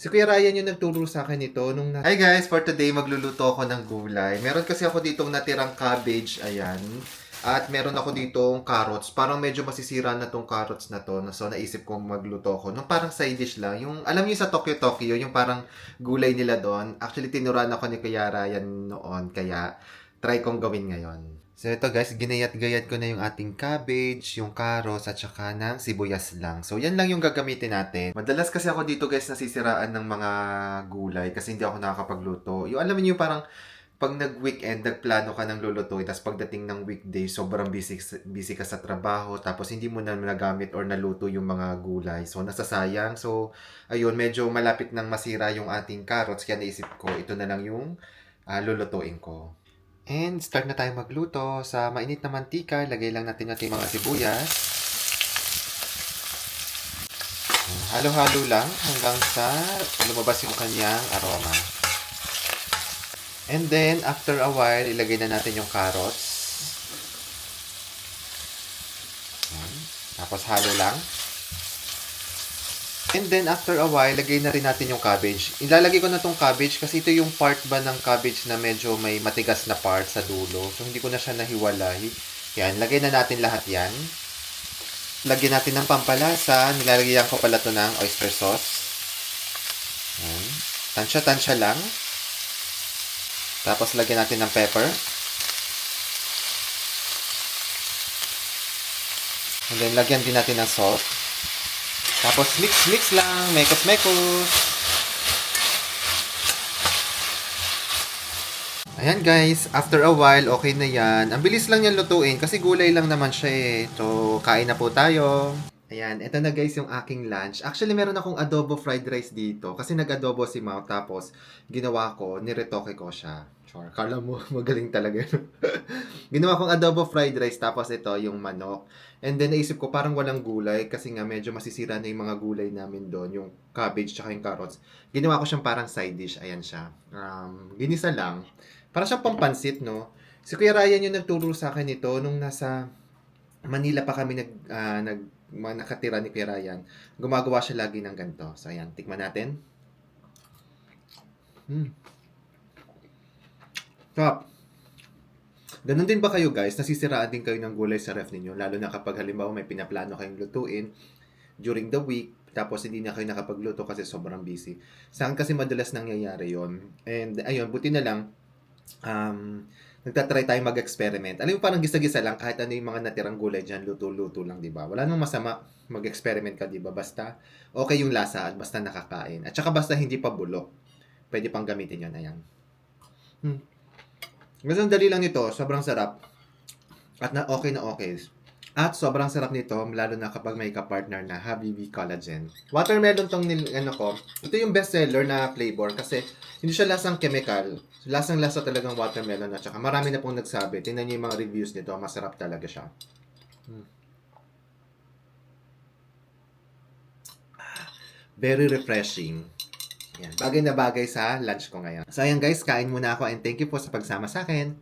Si Kuya Ryan yung nagturo sa akin ito nung Hi guys! For today, magluluto ako ng gulay. Meron kasi ako ditong natirang cabbage, ayan. At meron ako ditong carrots. Parang medyo masisira na tong carrots na to. So, naisip kong magluto ako. Nung parang side dish lang. Yung, alam niyo sa Tokyo, yung parang gulay nila doon. Actually, tinuruan ako ni Kuya Ryan noon. Kaya, try kong gawin ngayon. So ito guys, ginayat-gayat ko na yung ating cabbage, yung carrots, at saka ng sibuyas lang. So yan lang yung gagamitin natin. Madalas kasi ako dito guys nasisiraan ng mga gulay kasi hindi ako nakakapagluto. Yung alam niyo parang pag nag-weekend, nagplano ka ng lulutuin, tapos pagdating ng weekday, sobrang busy ka sa trabaho, tapos hindi mo na nagamit or naluto yung mga gulay. So nasasayang. So ayun, medyo malapit nang masira yung ating carrots, kaya naisip ko ito na lang yung lulutuin ko. And start na tayo magluto. Sa mainit na mantika, lagay lang natin yung mga sibuyas. Halo-halo lang hanggang sa lumabas yung kanyang aroma. And then, after a while, ilagay na natin yung carrots. Tapos halo lang. And then, after a while, lagay na rin natin yung cabbage. Ilalagay ko na tong cabbage kasi ito yung part ba ng cabbage na medyo may matigas na part sa dulo. So, hindi ko na siya nahiwalay. Yan, lagay na natin lahat yan. Lagyan natin ng pampalasa. Nilalagyan ko pala to ng oyster sauce. Yan. Tansya-tansya lang. Tapos, lagyan natin ng pepper. And then, lagyan din natin ng salt. Tapos, mix lang. Mekos-mekos. Ayan guys, after a while, okay na yan. Ang bilis lang yan lutuin kasi gulay lang naman siya eh. So, kain na po tayo. Ayan, eto na guys yung aking lunch. Actually, meron akong adobo fried rice dito kasi nag-adobo si Mau. Tapos, ginawa ko, niretoke ko siya. Sure, kala mo, magaling talaga. Ginawa kong adobo fried rice tapos ito yung manok. And then naisip ko parang walang gulay kasi nga medyo masisira na yung mga gulay namin doon, yung cabbage tsaka yung carrots. Ginawa ko siyang parang side dish, ayan siya. Ginisa lang. Parang siyang pampansit, no? Si Kuya Ryan yung nagturo sa akin ito nung nasa Manila pa kami nakatira ni Kuya Ryan. Gumagawa siya lagi ng ganito. So ayan, tikman natin. Top. Ganun din ba kayo guys? Nasisiraan din kayo ng gulay sa ref ninyo? Lalo na kapag halimbawa may pinaplano kayong lutuin during the week, tapos hindi na kayo nakapagluto kasi sobrang busy. Saan kasi madalas nangyayari yon. And ayun, buti na lang, nagtatry tayo mag-experiment. Alam mo, parang gisa-gisa lang, kahit ano yung mga natirang gulay dyan, luto-luto lang, di ba? Wala namang masama mag-experiment ka, di ba? Basta okay yung lasa at basta nakakain. At saka basta hindi pa bulok. Pwede pang gamitin yun, ayan. Mas ang dali lang nito, sobrang sarap. At na okay na okay. At sobrang sarap nito, lalo na kapag may ka-partner na Habibi Collagen. Watermelon tong ko. Ito yung best seller na flavor kasi hindi siya lasang chemical. Lasang-lasa talagang watermelon at saka marami na pong nagsabi. Tingnan niyo yung mga reviews nito, masarap talaga siya. Very refreshing. Yan. Bagay na bagay sa lunch ko ngayon. So, ayan guys, kain muna ako and thank you po sa pagsama sa akin.